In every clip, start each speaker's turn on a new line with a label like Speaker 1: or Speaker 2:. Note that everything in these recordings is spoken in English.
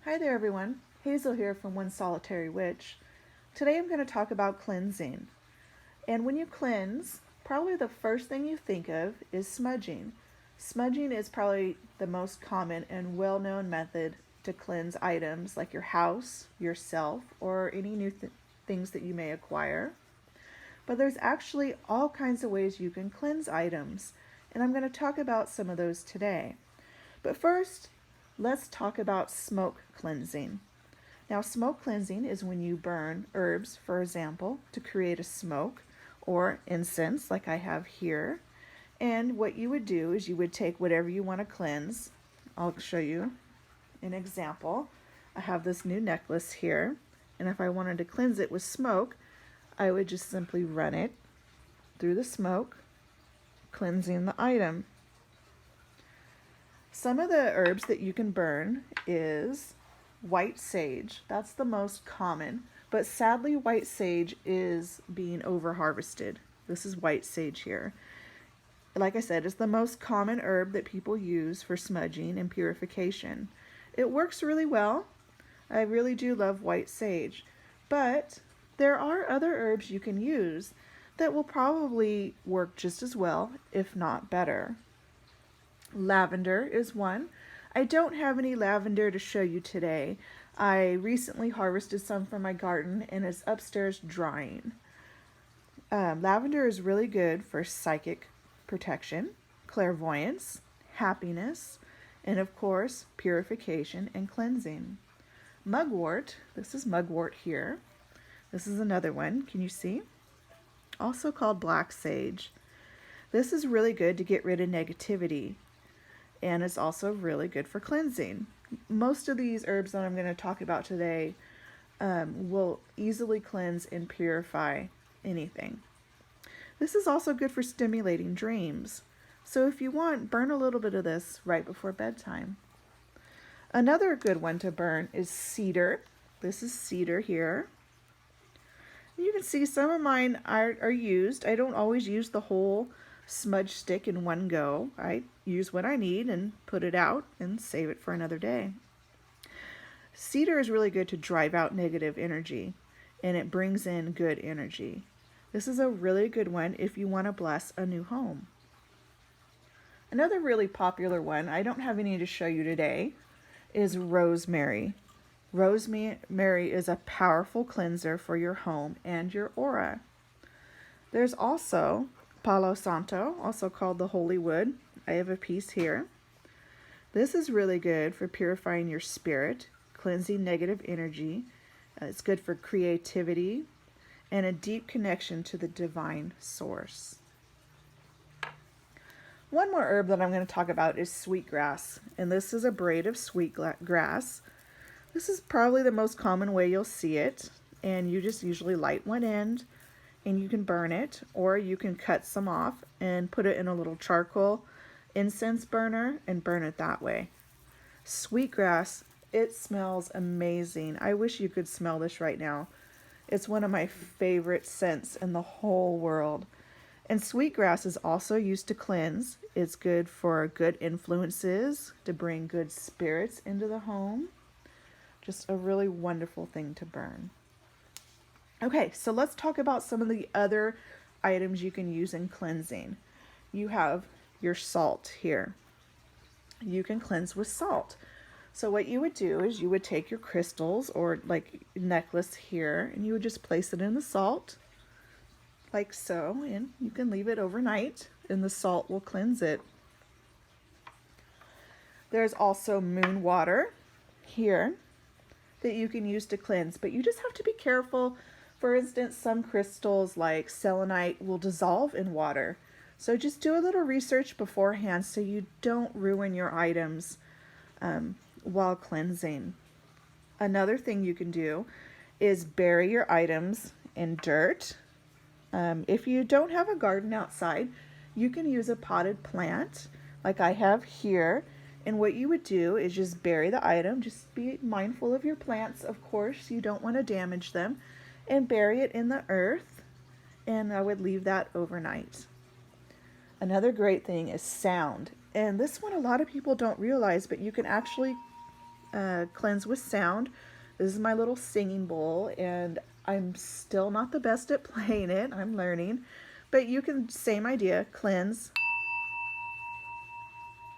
Speaker 1: Hi there everyone, Hazel here from One Solitary Witch. Today I'm going to talk about cleansing. And when you cleanse, probably the first thing you think of is smudging. Smudging is probably the most common and well-known method to cleanse items like your house, yourself, or any new things that you may acquire. But there's actually all kinds of ways you can cleanse items, and I'm going to talk about some of those today. But first, let's talk about smoke cleansing. Now, smoke cleansing is when you burn herbs, for example, to create a smoke or incense like I have here. And what you would do is you would take whatever you want to cleanse. I'll show you an example. I have this new necklace here, and if I wanted to cleanse it with smoke, I would just simply run it through the smoke, cleansing the item. Some of the herbs that you can burn is white sage. That's the most common, but sadly white sage is being over harvested. This is white sage here. Like I said, it's the most common herb that people use for smudging and purification. It works really well. I really do love white sage, but there are other herbs you can use that will probably work just as well, if not better. Lavender is one. I don't have any lavender to show you today. I recently harvested some from my garden and it's upstairs drying. Lavender is really good for psychic protection, clairvoyance, happiness, and of course, purification and cleansing. Mugwort, this is mugwort here. This is another one, can you see? Also called black sage. This is really good to get rid of negativity, and it's also really good for cleansing. Most of these herbs that I'm going to talk about today will easily cleanse and purify anything. This is also good for stimulating dreams. So if you want, burn a little bit of this right before bedtime. Another good one to burn is cedar. This is cedar here. You can see some of mine are used. I don't always use the whole smudge stick in one go. I use what I need and put it out and save it for another day. Cedar is really good to drive out negative energy, and it brings in good energy. This is a really good one if you want to bless a new home. Another really popular one, I don't have any to show you today, is rosemary. Rosemary is a powerful cleanser for your home and your aura. There's also Palo Santo, also called the holy wood. I have a piece here. This is really good for purifying your spirit, cleansing negative energy. It's good for creativity and a deep connection to the divine source. One more herb that I'm going to talk about is sweetgrass, and this is a braid of sweetgrass. This is probably the most common way you'll see it, and you just usually light one end and you can burn it, or you can cut some off and put it in a little charcoal incense burner and burn it that way. Sweetgrass, it smells amazing. I wish you could smell this right now. It's one of my favorite scents in the whole world. And sweetgrass is also used to cleanse. It's good for good influences, to bring good spirits into the home. Just a really wonderful thing to burn. Okay, so let's talk about some of the other items you can use in cleansing. You have your salt here. You can cleanse with salt. So what you would do is you would take your crystals or like necklace here, and you would just place it in the salt like so, and you can leave it overnight and the salt will cleanse it. There's also moon water here that you can use to cleanse, but you just have to be careful. For instance, some crystals like selenite will dissolve in water. So just do a little research beforehand so you don't ruin your items while cleansing. Another thing you can do is bury your items in dirt. If you don't have a garden outside, you can use a potted plant like I have here. And what you would do is just bury the item. Just be mindful of your plants, of course. You don't want to damage them. And bury it in the earth. And I would leave that overnight. Another great thing is sound. And this one a lot of people don't realize, but you can actually cleanse with sound. This is my little singing bowl, and I'm still not the best at playing it. I'm learning. But you can, same idea, cleanse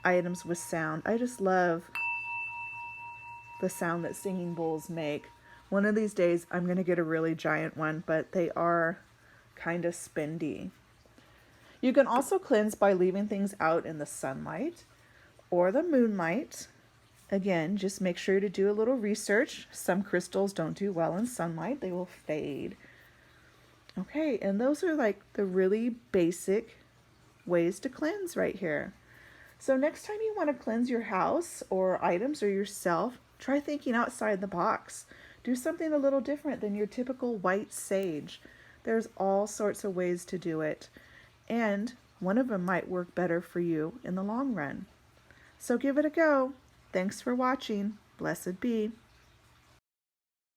Speaker 1: items with sound. I just love the sound that singing bowls make. One of these days I'm going to get a really giant one, but they are kind of spendy. You can also cleanse by leaving things out in the sunlight or the moonlight. Again, just make sure to do a little research. Some crystals don't do well in sunlight. They will fade. Okay, and those are like the really basic ways to cleanse right here. So next time you want to cleanse your house or items or yourself, try thinking outside the box. Do something a little different than your typical white sage. There's all sorts of ways to do it, and one of them might work better for you in the long run. So give it a go. Thanks for watching. Blessed be.